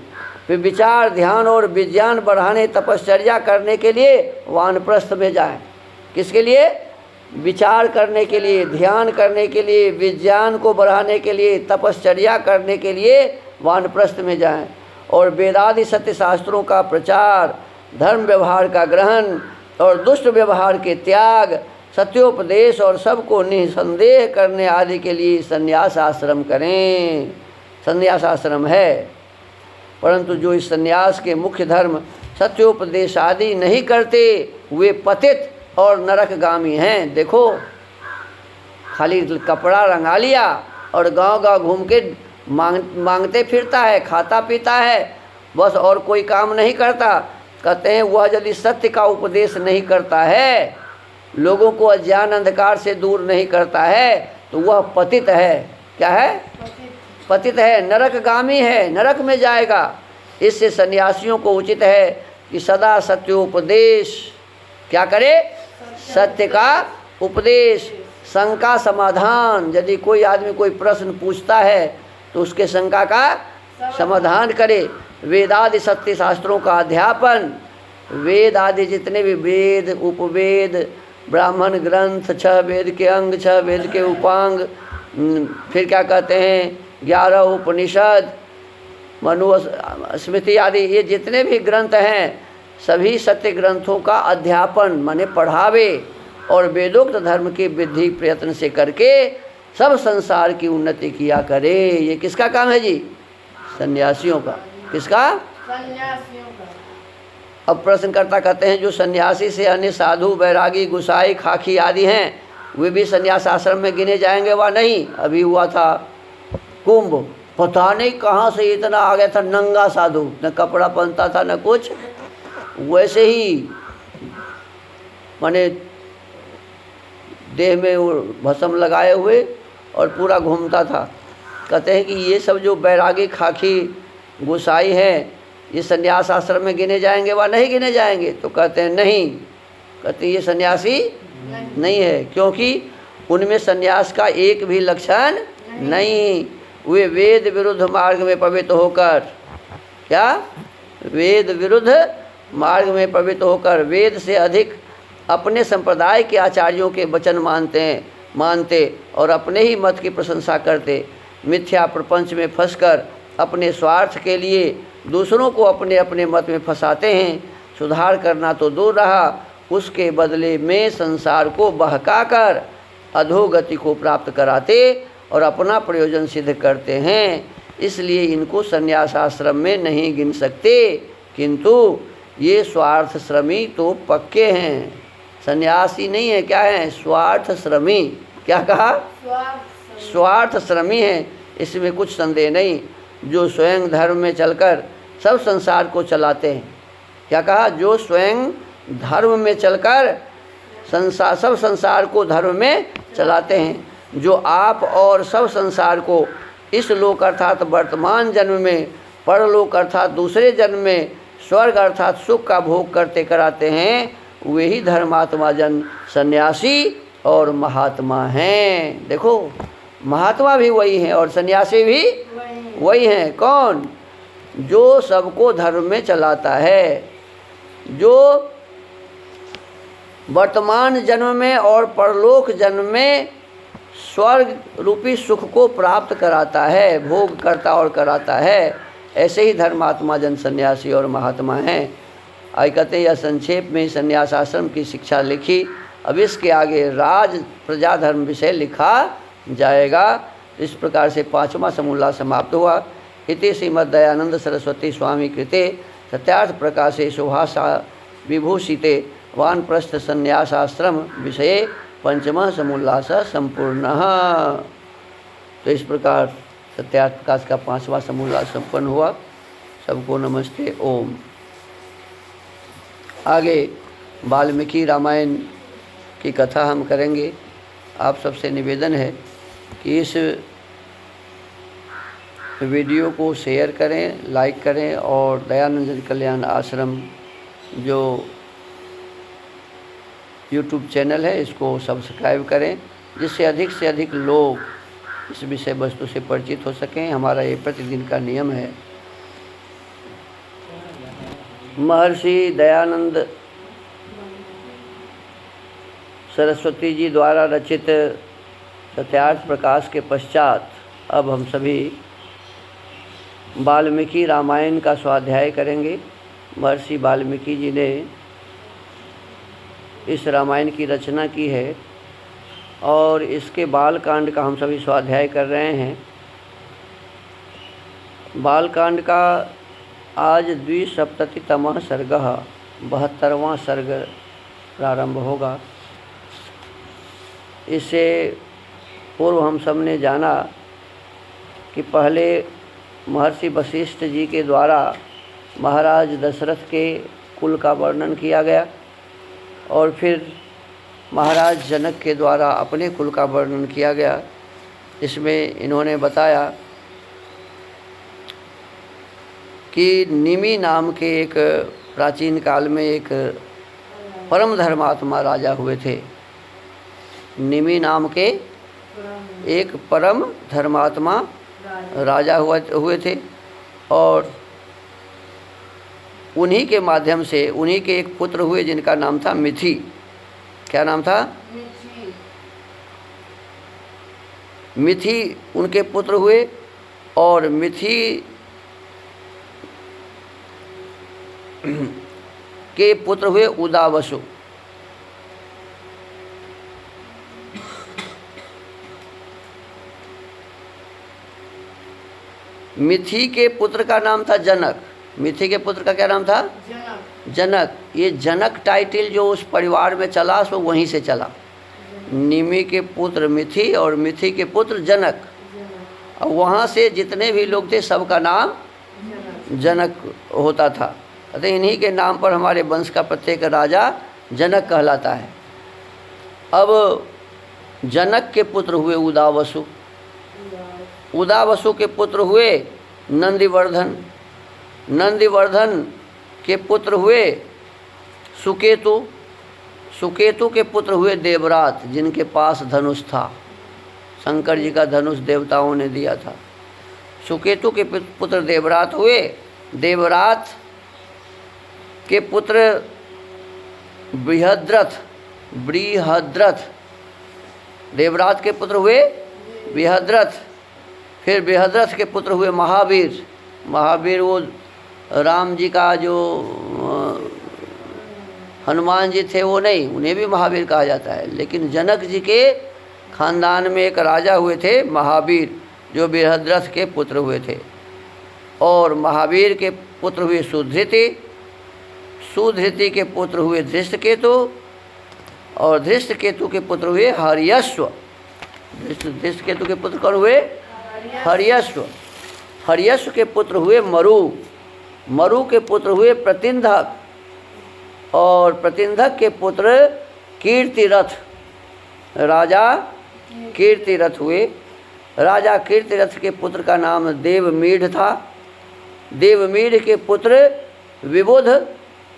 फिर विचार, ध्यान और विज्ञान बढ़ाने, तपश्चर्या करने के लिए वानप्रस्थ में जाएं। किसके लिए? विचार करने के लिए, ध्यान करने के लिए, विज्ञान को बढ़ाने के लिए, तपश्चर्या करने के लिए वानप्रस्थ में जाएं। और वेदादि सत्य शास्त्रों का प्रचार, धर्म व्यवहार का ग्रहण और दुष्ट व्यवहार के त्याग, सत्योपदेश और सबको निसंदेह करने आदि के लिए संन्यास आश्रम करें। संन्यास आश्रम है, परंतु जो इस संन्यास के मुख्य धर्म सत्योपदेश आदि नहीं करते, वे पतित और नरकगामी हैं। देखो, खाली कपड़ा रंगा लिया और गांव-गांव घूम के मांगते फिरता है, खाता पीता है, बस और कोई काम नहीं करता। कहते हैं वह यदि सत्य का उपदेश नहीं करता है, लोगों को अज्ञान अंधकार से दूर नहीं करता है, तो वह पतित है। क्या है? पतित है, नरकगामी है, नरक में जाएगा। इससे सन्यासियों को उचित है कि सदा सत्योपदेश क्या करे? सत्य का उपदेश, शंका समाधान। यदि कोई आदमी कोई प्रश्न पूछता है तो उसके शंका का समाधान करे। वेदादि सत्य शास्त्रों का अध्यापन, वेद आदि जितने भी वेद, उपवेद, ब्राह्मण ग्रंथ, 6 वेद के अंग, 6 वेद के उपांग, फिर क्या कहते हैं 11 उपनिषद, मनु स्मृति आदि, ये जितने भी ग्रंथ हैं सभी सत्य ग्रंथों का अध्यापन माने पढ़ावे और वेदोक्त धर्म की वृद्धि प्रयत्न से करके सब संसार की उन्नति किया करे। ये किसका काम है जी? सन्यासियों का। किसका? सन्यासियों का। अब प्रश्नकर्ता कहते हैं जो सन्यासी से अन्य साधु, बैरागी, गुसाई, खाकी आदि हैं, वे भी सन्यास आश्रम में गिने जाएंगे व नहीं? अभी हुआ था कुंभ, पता नहीं कहाँ से इतना आ गया था नंगा साधु, न कपड़ा पहनता था न कुछ, वैसे ही माने देह में वो भस्म लगाए हुए और पूरा घूमता था। कहते हैं कि ये सब जो बैरागी, खाकी, गुसाई हैं, ये सन्यास आश्रम में गिने जाएंगे व नहीं गिने जाएंगे? तो कहते हैं नहीं। कहते ये सन्यासी नहीं है, क्योंकि उनमें सन्यास का एक भी लक्षण नहीं। वे वेद विरुद्ध मार्ग में पवित्र होकर, क्या? वेद विरुद्ध मार्ग में पवित्र होकर वेद से अधिक अपने संप्रदाय के आचार्यों के वचन मानते और अपने ही मत की प्रशंसा करते। मिथ्या प्रपंच में फंसकर अपने स्वार्थ के लिए दूसरों को अपने अपने मत में फंसाते हैं। सुधार करना तो दूर रहा, उसके बदले में संसार को बहकाकर अधोगति को प्राप्त कराते और अपना प्रयोजन सिद्ध करते हैं। इसलिए इनको संन्यास आश्रम में नहीं गिन सकते, किंतु ये स्वार्थ श्रमी तो पक्के हैं। सन्यासी नहीं है, क्या है? स्वार्थ श्रमी। क्या कहा? स्वार्थ श्रमी है, इसमें कुछ संदेह नहीं। जो स्वयं धर्म में चलकर सब संसार को चलाते हैं। क्या कहा? जो स्वयं धर्म में चलकर सब संसार को धर्म में चलाते हैं। जो आप और सब संसार को इस लोक अर्थात वर्तमान जन्म में, परलोक अर्थात दूसरे जन्म में स्वर्ग अर्थात सुख का भोग करते कराते हैं, वे ही धर्मात्मा जन सन्यासी और महात्मा हैं। देखो, महात्मा भी वही हैं और सन्यासी भी वही हैं। कौन? जो सबको धर्म में चलाता है, जो वर्तमान जन्म में और परलोक जन्म में स्वर्ग रूपी सुख को प्राप्त कराता है, भोग करता और कराता है। ऐसे ही धर्मात्मा जन सन्यासी और महात्मा हैं। आई कहते या संक्षेप में सन्यास आश्रम की शिक्षा लिखी। अब इसके आगे राज प्रजा धर्म विषय लिखा जाएगा। इस प्रकार से 5वां समूल्लास समाप्त हुआ। इति श्रीमद् दयानंद सरस्वती स्वामी कृते सत्यार्थ प्रकाशे सुभाषा विभूषिते वानप्रस्थ संन्यासाश्रम विषये 5वां समूल्लास संपूर्णः। तो इस प्रकार सत्यार्थ प्रकाश का 5वां समूल्लास संपन्न हुआ। सबको नमस्ते, ओम। आगे वाल्मीकि रामायण की कथा हम करेंगे। आप सबसे निवेदन है कि इस वीडियो को शेयर करें, लाइक करें और दयानंद जन कल्याण आश्रम जो यूट्यूब चैनल है इसको सब्सक्राइब करें, जिससे अधिक से अधिक लोग इस विषय वस्तु से परिचित हो सकें। हमारा ये प्रतिदिन का नियम है। महर्षि दयानंद सरस्वती जी द्वारा रचित सत्यार्थ प्रकाश के पश्चात अब हम सभी वाल्मीकि रामायण का स्वाध्याय करेंगे। महर्षि वाल्मीकि जी ने इस रामायण की रचना की है और इसके बालकांड का हम सभी स्वाध्याय कर रहे हैं। बालकांड का आज 2सप्ततितमः सर्गः 72वां सर्ग प्रारंभ होगा। इससे पूर्व हम सब ने जाना कि पहले महर्षि वशिष्ठ जी के द्वारा महाराज दशरथ के कुल का वर्णन किया गया और फिर महाराज जनक के द्वारा अपने कुल का वर्णन किया गया। इसमें इन्होंने बताया कि निमि नाम के एक प्राचीन काल में एक परम धर्मात्मा राजा हुए थे। निमि नाम के एक परम धर्मात्मा राजा हुए थे और उन्हीं के माध्यम से उन्हीं के एक पुत्र हुए जिनका नाम था मिथि। क्या नाम था? मिथि उनके पुत्र हुए और मिथि के पुत्र हुए उदावसु। मिथि के पुत्र का नाम था जनक। मिथि के पुत्र का क्या नाम था? जनक। ये जनक टाइटल जो उस परिवार में चला सो वहीं से चला। निमि के पुत्र मिथि और मिथि के पुत्र जनक। और वहाँ से जितने भी लोग थे सबका नाम जनक होता था। अतः इन्हीं के नाम पर हमारे वंश का प्रत्येक राजा जनक कहलाता है। अब जनक के पुत्र हुए उदावसु। उदावसु के पुत्र हुए नंदिवर्धन। नंदिवर्धन के पुत्र हुए सुकेतु। सुकेतु के पुत्र हुए देवरात, जिनके पास धनुष था। शंकर जी का धनुष देवताओं ने दिया था। सुकेतु के पुत्र देवरात हुए। देवरात के पुत्र बृहद्रथ। बृहद्रथ। देवरात के पुत्र हुए बृहद्रथ। फिर बृहद्रथ के पुत्र हुए महावीर। महावीर वो राम जी का जो हनुमान जी थे वो नहीं, उन्हें भी महावीर कहा जाता है। लेकिन जनक जी के खानदान में एक राजा हुए थे महावीर, जो बृहद्रथ के पुत्र हुए थे। और महावीर के पुत्र हुए सुधृति, सुधृति के पुत्र हुए धृष्टकेतु, और धृष्टकेतु के पुत्र हुए हर्यश्व। धृष्टकेतु के पुत्र कौन हुए? हर्यश्व। हर्यश्व के पुत्र हुए मरु। मरु के पुत्र हुए प्रतिंधक, और प्रतिंधक के पुत्र कीर्तिरथ। राजा कीर्तिरथ हुए। राजा कीर्तिरथ के पुत्र का नाम देवमीढ़ था। देवमीढ़ के पुत्र विबुध,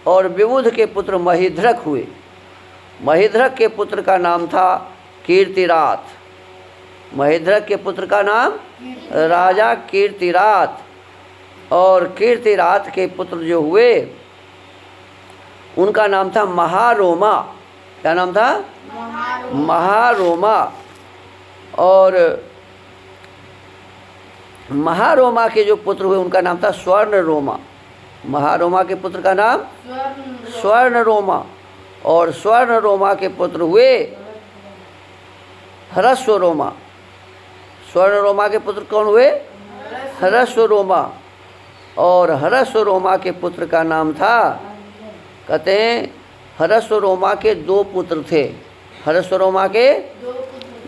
और विबुध के पुत्र महिध्रक हुए। महिध्रक के पुत्र का नाम था कीर्तिरात। महिध्रक के पुत्र का नाम राजा कीर्तिरात। और कीर्तिरात के पुत्र जो हुए उनका नाम था महारोमा। क्या नाम था? महारोमा। और महारोमा के जो पुत्र हुए उनका नाम था स्वर्णरोमा। महारोमा के पुत्र का नाम स्वर्णरोमा। और स्वर्णरोमा के पुत्र हुए हरस्वरोमा। स्वर्णरोमा के पुत्र कौन हुए? हरस्वरोमा। और हरस्वरोमा के पुत्र का नाम था, कहते हैं हरस्वरोमा के दो पुत्र थे। हरस्वरोमा के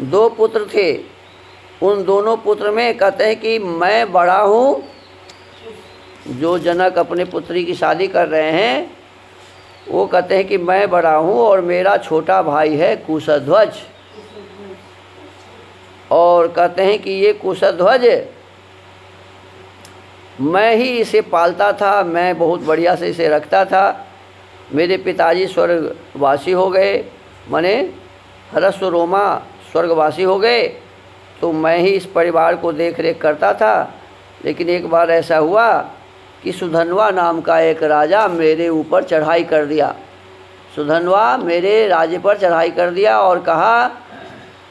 दो पुत्र थे। उन दोनों पुत्र में कहते हैं कि मैं बड़ा हूँ। जो जनक अपने पुत्री की शादी कर रहे हैं वो कहते हैं कि मैं बड़ा हूँ और मेरा छोटा भाई है कुशध्वज। और कहते हैं कि ये कुशध्वज मैं ही इसे पालता था, मैं बहुत बढ़िया से इसे रखता था। मेरे पिताजी स्वर्गवासी हो गए, माने हरस्वरोमा स्वर्गवासी हो गए, तो मैं ही इस परिवार को देख रेख करता था। लेकिन एक बार ऐसा हुआ कि सुधन्वा नाम का एक राजा मेरे ऊपर चढ़ाई कर दिया। सुधन्वा मेरे राज्य पर चढ़ाई कर दिया और कहा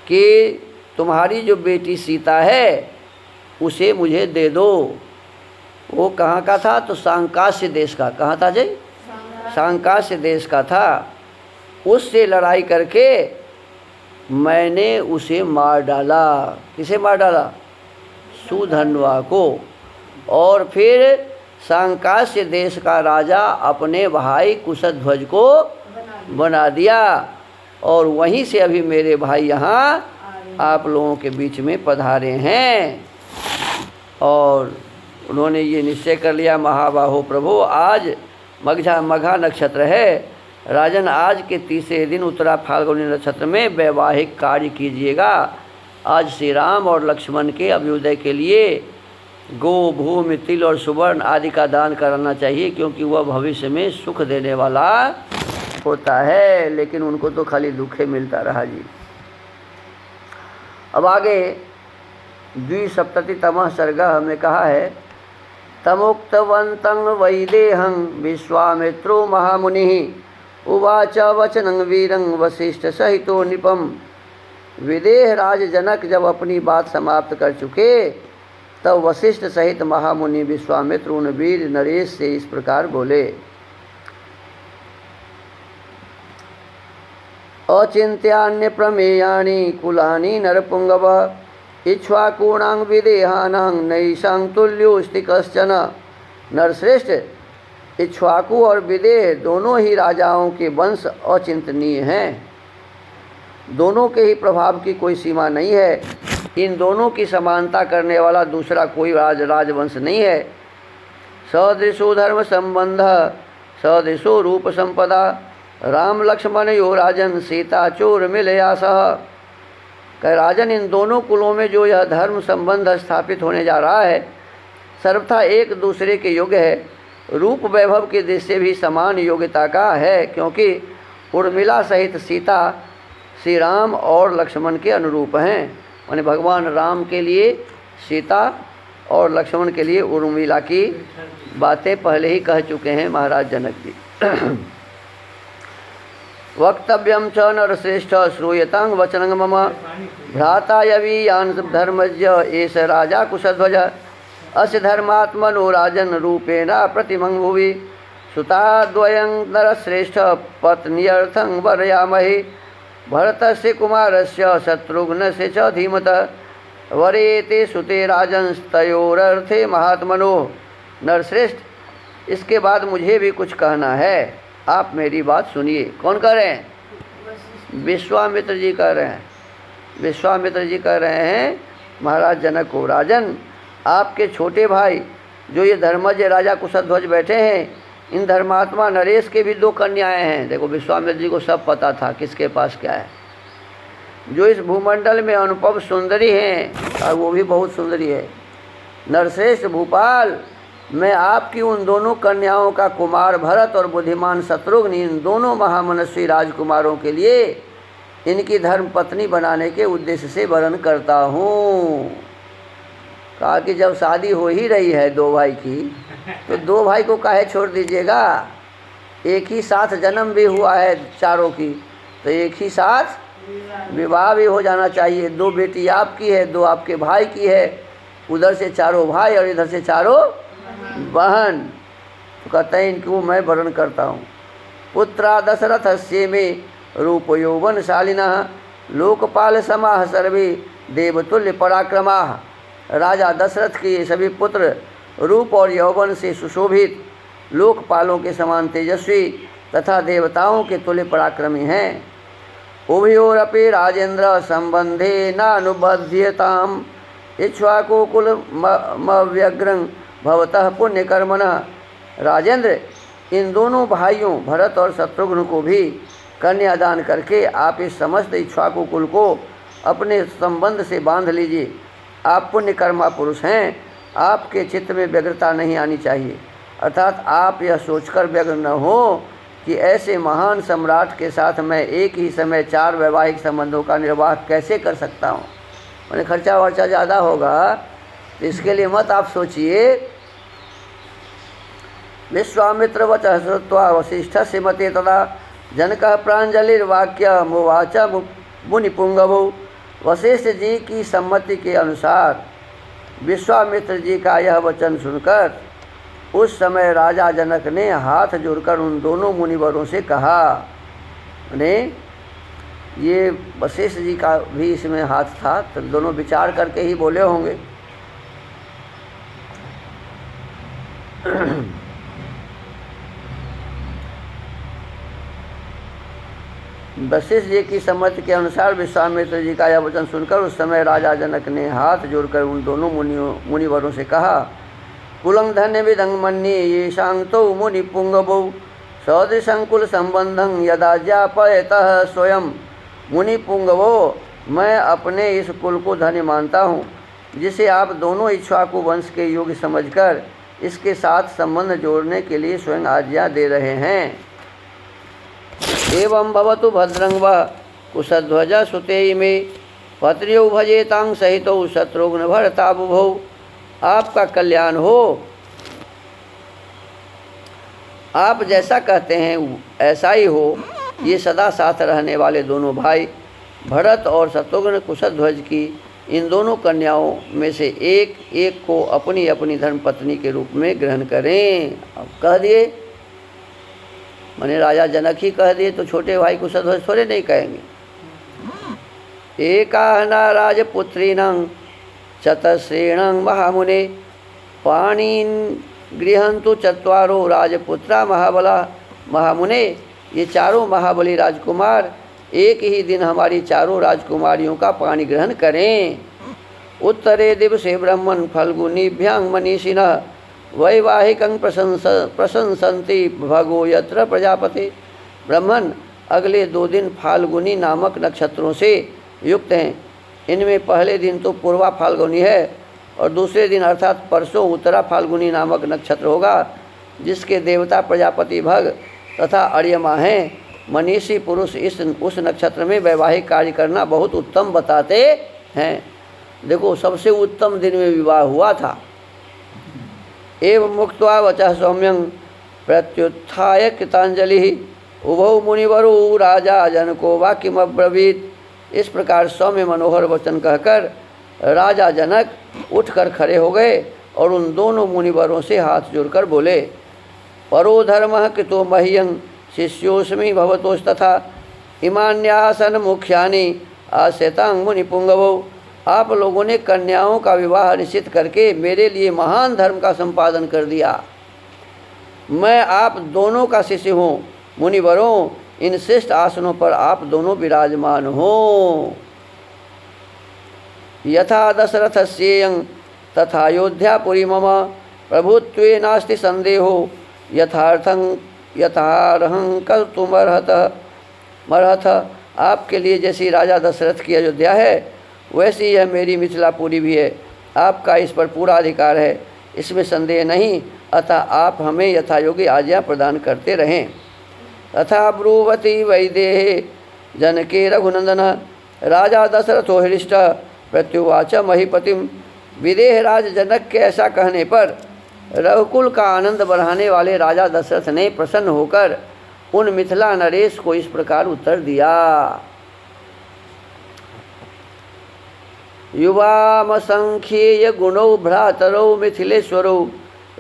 कि तुम्हारी जो बेटी सीता है उसे मुझे दे दो। वो कहाँ का था? तो सांकास्य देश का। कहाँ था जी? सांकास्य देश का था। उससे लड़ाई करके मैंने उसे मार डाला। किसे मार डाला? सुधन्वा को। और फिर सांकास्य देश का राजा अपने भाई कुशध्वज को बना दिया। और वहीं से अभी मेरे भाई यहाँ आप लोगों के बीच में पधारे हैं। और उन्होंने ये निश्चय कर लिया, महाबाहो प्रभु आज मघा नक्षत्र है, राजन आज के तीसरे दिन उत्तरा फाल्गुनी नक्षत्र में वैवाहिक कार्य कीजिएगा। आज श्री राम और लक्ष्मण के अभ्युदय के लिए गो, भूमि, तिल और सुवर्ण आदि का दान करना चाहिए, क्योंकि वह भविष्य में सुख देने वाला होता है। लेकिन उनको तो खाली दुखे मिलता रहा जी। अब आगे 2सप्ततितमः सर्ग हमने कहा है, तमुक्तवन्तं वैदेहं विश्वामित्रो महामुनिः उवाच वचनं वीरं वसिष्ठ सहितो निपम। विदेह राज जनक जब अपनी बात समाप्त कर चुके तब वशिष्ठ सहित महामुनि विश्वामित्र उन वीर नरेश से इस प्रकार बोले, अचिंत्यान्य प्रमेयानि कुलानि नरपुंगव इक्ष्वाकूणां विदेहानां नैषां तुल्योऽस्ति कश्चन। नरश्रेष्ठ, इक्ष्वाकु और विदेह दोनों ही राजाओं के वंश अचिंतनीय हैं। दोनों के ही प्रभाव की कोई सीमा नहीं है। इन दोनों की समानता करने वाला दूसरा कोई राजवंश नहीं है। सदृशो धर्म संबंध सदृशो रूप संपदा राम लक्ष्मण यो राजन सीता चोर मिलया सह। कह राजन, इन दोनों कुलों में जो यह धर्म संबंध स्थापित होने जा रहा है सर्वथा एक दूसरे के योग्य है। रूप वैभव की दृष्टि से भी समान योग्यता का है, क्योंकि उर्मिला सहित सीता श्री राम और लक्ष्मण के अनुरूप हैं। माने भगवान राम के लिए सीता और लक्ष्मण के लिए उर्मिला की बातें पहले ही कह चुके हैं महाराज जनक जी। वक्तव्यम च नरश्रेष्ठ श्रूयतां वचनं मम भ्राता यवीयान धर्मज्ञ एष राजा कुशध्वज अस्य धर्मात्मनो राजन रूपेण प्रतिमं भुवि सुताद्वयं नरश्रेष्ठ पत्न्यर्थं वर्यामहि भरतस्य कुमारस्य शत्रुघ्नस्य च धीमतः वरेते सुते राजंस्तयोरर्थे महात्मनो। नरश्रेष्ठ, इसके बाद मुझे भी कुछ कहना है, आप मेरी बात सुनिए। कौन कह रहे हैं? विश्वामित्र जी कह रहे हैं। विश्वामित्र जी कह रहे हैं महाराज जनक को, राजन आपके छोटे भाई जो ये धर्मज्ञ राजा कुशध्वज बैठे हैं, इन धर्मात्मा नरेश के भी 2 कन्याएं हैं। देखो विश्वामित्र जी को सब पता था किसके पास क्या है। जो इस भूमंडल में अनुपम सुंदरी हैं और वो भी बहुत सुंदरी है। नरश्रेष्ठ भूपाल, मैं आपकी उन दोनों कन्याओं का कुमार भरत और बुद्धिमान शत्रुघ्न, इन दोनों महामनस्वी राजकुमारों के लिए इनकी धर्म पत्नी बनाने के उद्देश्य से वरण करता हूँ। कहा कि जब शादी हो ही रही है 2 भाई की, तो 2 भाई को काहे छोड़ दीजिएगा। एक ही साथ जन्म भी हुआ है चारों की, तो एक ही साथ विवाह भी हो जाना चाहिए। 2 बेटी आपकी है, 2 आपके भाई की है, उधर से चारों भाई और इधर से चारों बहन। तो कहते हैं इनको मैं वरण करता हूँ। पुत्रा दशरथस्य में रूप यौवनशालिनः लोकपाल समाह सर्वे देवतुल्य पराक्रमाः। राजा दशरथ के ये सभी पुत्र रूप और यौवन से सुशोभित, लोकपालों के समान तेजस्वी तथा देवताओं के तुल्य पराक्रमी हैं। उभयोरपि राजेंद्र संबंधे नानुबध्यताम इक्ष्वाकुकुलमव्यग्रं भवतः पुण्यकर्मणः। राजेंद्र, इन दोनों भाइयों भरत और शत्रुघ्न को भी कन्यादान करके आप इस समस्त इक्ष्वाकुकुल को अपने संबंध से बांध लीजिए। आप पुण्यकर्मा पुरुष हैं, आपके चित्त में व्यग्रता नहीं आनी चाहिए, अर्थात आप यह सोचकर व्यग्र न हो कि ऐसे महान सम्राट के साथ मैं एक ही समय 4 वैवाहिक संबंधों का निर्वाह कैसे कर सकता हूँ। मैंने खर्चा वर्चा ज़्यादा होगा, तो इसके लिए मत आप सोचिए। विश्वामित्र वचः श्रुत्वा वसिष्ठस्य मते तदा जनकः प्राञ्जलिर्वाक्य मुवाच मुनिपुंगवो। वशिष्ठ जी की सम्मति के अनुसार विश्वामित्र जी का यह वचन सुनकर उस समय राजा जनक ने हाथ जोड़कर उन दोनों मुनिवरों से कहा। ने ये वशिष्ठ जी का भी इसमें हाथ था, तो दोनों विचार करके ही बोले होंगे। वशिष्ठ जी की सम्मति के अनुसार विश्वामित्र जी का यह वचन सुनकर उस समय राजा जनक ने हाथ जोड़कर उन दोनों मुनिवरों से कहा। कुलं धन्य विदंग मन्ये ये शांतो मुनि पुंगवो सदृशंकुल संबंधं यदा ज्ञापयतः स्वयं। मुनि पुंगवो, मैं अपने इस कुल को धन्य मानता हूँ जिसे आप दोनों इक्ष्वाकु वंश के योग्य समझकर इसके साथ संबंध जोड़ने के लिए स्वयं आज्ञा दे रहे हैं। एवं भवतु भद्रं व कुशध्वज सुते में पत्र्यौ भजेतां सहितौ शत्रुघ्न भरताबुभौ। आपका कल्याण हो। आप जैसा कहते हैं ऐसा ही हो। ये सदा साथ रहने वाले दोनों भाई भरत और शत्रुघ्न कुशध्वज की इन दोनों कन्याओं में से एक एक को अपनी अपनी धर्मपत्नी के रूप में ग्रहण करें। अब कह दिए, मैंने राजा जनक ही कह दिए, तो छोटे भाई कुशध्वज थोड़े नहीं कहेंगे। एकाहना राजपुत्रीणां चतस्रेणां महामुने पाणीन् गृहन्तु चत्वारो राजपुत्रा महाबला। महामुने, ये चारों महाबली राजकुमार एक ही दिन हमारी चारों राजकुमारियों का पाणी ग्रहण करें। उत्तरे दिवसे ब्रह्मन् फल्गुनीभ्यां मनीषिणः वैवाहिकं प्रशंसन्ति भगो यत्र प्रजापति। ब्रह्मन अगले 2 दिन फाल्गुनी नामक नक्षत्रों से युक्त हैं। इनमें पहले दिन तो पूर्वा फाल्गुनी है और दूसरे दिन अर्थात परसों उत्तरा फाल्गुनी नामक नक्षत्र होगा, जिसके देवता प्रजापति भग तथा अर्यमा हैं। मनीषी पुरुष उस नक्षत्र में वैवाहिक कार्य करना बहुत उत्तम बताते हैं। देखो, सबसे उत्तम दिन में विवाह हुआ था। एवं मुक्त्वा वचः सौम्यं प्रत्युत्थाय कृतांजलि उभौ मुनिवरौ राजा जनको वाक्यमब्रवीत्। इस प्रकार सौम्य मनोहर वचन कहकर राजा जनक उठकर खड़े हो गए और उन दोनों मुनिवरों से हाथ जोड़कर बोले, परो धर्मः कृतो मह्यं शिष्योऽस्मि भवतोस्तथा इमान्यासन मुख्यानि आश्रितांग मुनिपुंगवो। आप लोगों ने कन्याओं का विवाह निश्चित करके मेरे लिए महान धर्म का संपादन कर दिया। मैं आप दोनों का शिष्य हूँ। मुनिवरों, इन श्रेष्ठ आसनों पर आप दोनों विराजमान हो। यथा दशरथस्येयं तथा अयोध्यापुरी मम प्रभुत्वे नास्ति संदेहो यथार्हं कर्तुमर्हत। आपके लिए जैसी राजा दशरथ की अयोध्या है वैसी यह मेरी मिथिलापुरी भी है। आपका इस पर पूरा अधिकार है, इसमें संदेह नहीं। अतः आप हमें यथायोग्य आज्ञा प्रदान करते रहें। तथा ब्रूवती वैदेहे जनके रघुनंदन राजा दशरथो हृष्ट प्रत्युवाच महीपतिम। विदेहराज जनक के ऐसा कहने पर रघुकुल का आनंद बढ़ाने वाले राजा दशरथ ने प्रसन्न होकर उन मिथिला नरेश को इस प्रकार उत्तर दिया। युवामसंख्येय गुणौ भ्रातरौ मिथिलेश्वरौ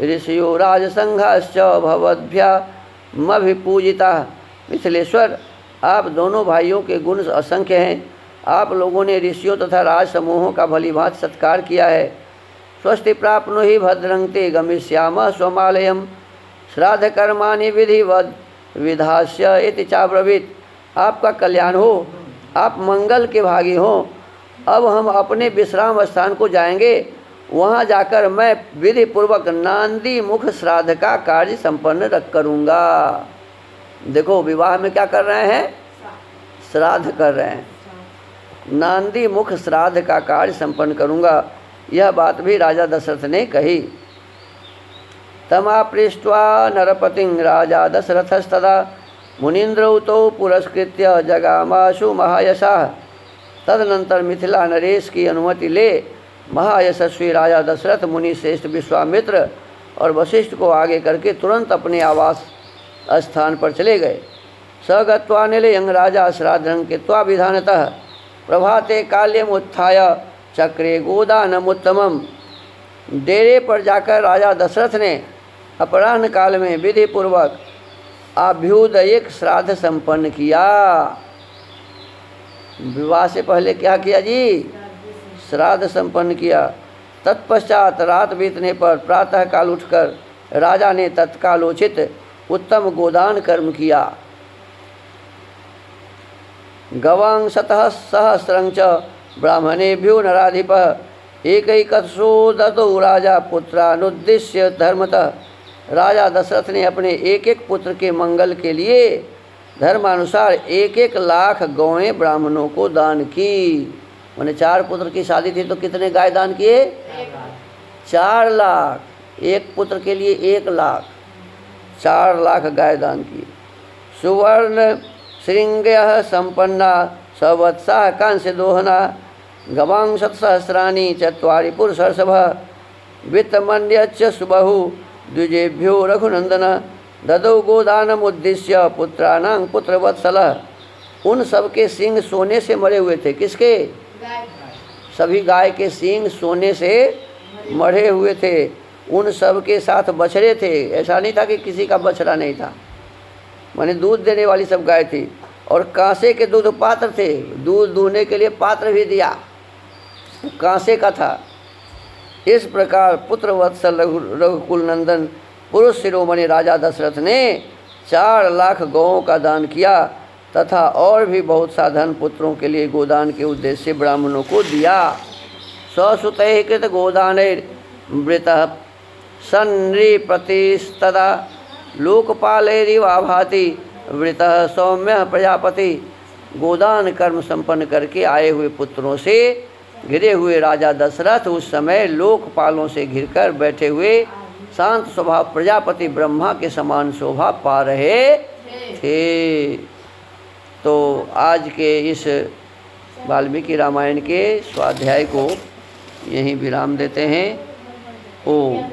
ऋषियो राजसंघाश्च भवद्भ्यामभिपूजिता। मिथिलेश्वर, आप दोनों भाइयों के गुण असंख्य हैं। आप लोगों ने ऋषियों तथा राज समूहों का भलीभांति सत्कार किया है। स्वस्ति प्राप्नुहि भद्रं ते गमिष्यामः स्वमालयम् श्राद्ध कर्माणि विधिवद् विधास्य इति चाब्रवीत्। आपका कल्याण हो, आप मंगल के भागी हो। अब हम अपने विश्राम स्थान को जाएंगे। वहाँ जाकर मैं विधि पूर्वक नांदी मुख श्राद्ध का कार्य संपन्न करूँगा। देखो, विवाह में क्या कर रहे हैं? श्राद्ध कर रहे हैं। नांदी मुख श्राद्ध का कार्य संपन्न करूँगा, यह बात भी राजा दशरथ ने कही। तमापृष्ट्वा नरपतिं राजा दशरथस्तदा मुनीन्द्रौ तौ पुरस्कृत्य जगामाशु महायशः। तदनंतर मिथिला नरेश की अनुमति ले महायशस्वी राजा दशरथ मुनि श्रेष्ठ विश्वामित्र और वशिष्ठ को आगे करके तुरंत अपने आवास स्थान पर चले गए। स गत्वा निलयं राजा श्राद्धं कृत्वा विधानतः प्रभाते काल्यमुत्थाय चक्रे गोदानमुत्तमम्। डेरे पर जाकर राजा दशरथ ने अपराह्न काल में विधि पूर्वक अभ्युदयिक श्राद्ध संपन्न किया। विवाह से पहले क्या किया जी? श्राद्ध संपन्न किया। तत्पश्चात रात बीतने पर प्रातः काल उठकर राजा ने तत्कालोचित उत्तम गोदान कर्म किया। गवां शतः सहस्रं च ब्राह्मणेभ्यो नराधिपः एकैकशो ददौ राजा पुत्रानुद्दिश्य धर्मतः। राजा दशरथ ने अपने एक एक पुत्र के मंगल के लिए धर्मानुसार 1-1 लाख गौएं ब्राह्मणों को दान की। मैंने 4 पुत्र की शादी थी तो कितने गाय दान किए? 4 लाख। एक पुत्र के लिए 1 लाख, 4 लाख गाय दान किए। सुवर्ण श्रृंगयः संपन्ना सवत्साः कांस्य दोहना गवां शतसहस्राणि चत्वारि पुरुषर्षभः वित्तमन्यच्च सुबहु द्विजेभ्यो रघुनंदन ददौ गोदानमुद्दिश्य पुत्राणां पुत्रवत्सलः। उन सब के सींग सोने से मरे हुए थे। किसके? सभी गाय के सींग सोने से मढ़े हुए थे। उन सब के साथ बछड़े थे। ऐसा नहीं था कि किसी का बछड़ा नहीं था, माने दूध देने वाली सब गाय थी। और कांसे के दूध पात्र थे, दूध दूहने के लिए पात्र भी दिया, कांसे का था। इस प्रकार पुत्र वत्सल रघुकुल नंदन पुरुष शिरोमणि राजा दशरथ ने 4 लाख गौओं का दान किया तथा और भी बहुत सा धन पुत्रों के लिए गोदान के उद्देश्य से ब्राह्मणों को दिया। स्वसुतैः कृत गोदानैर्वृतः सन्नृपतिस्तदा लोकपालैरिवाभाति वृतः सौम्यः प्रजापति। गोदान कर्म संपन्न करके आए हुए पुत्रों से घिरे हुए राजा दशरथ उस समय लोकपालों से घिरकर बैठे हुए शांत स्वभाव प्रजापति ब्रह्मा के समान शोभा पा रहे थे। तो आज के इस वाल्मीकि रामायण के स्वाध्याय को यहीं विराम देते हैं। ओम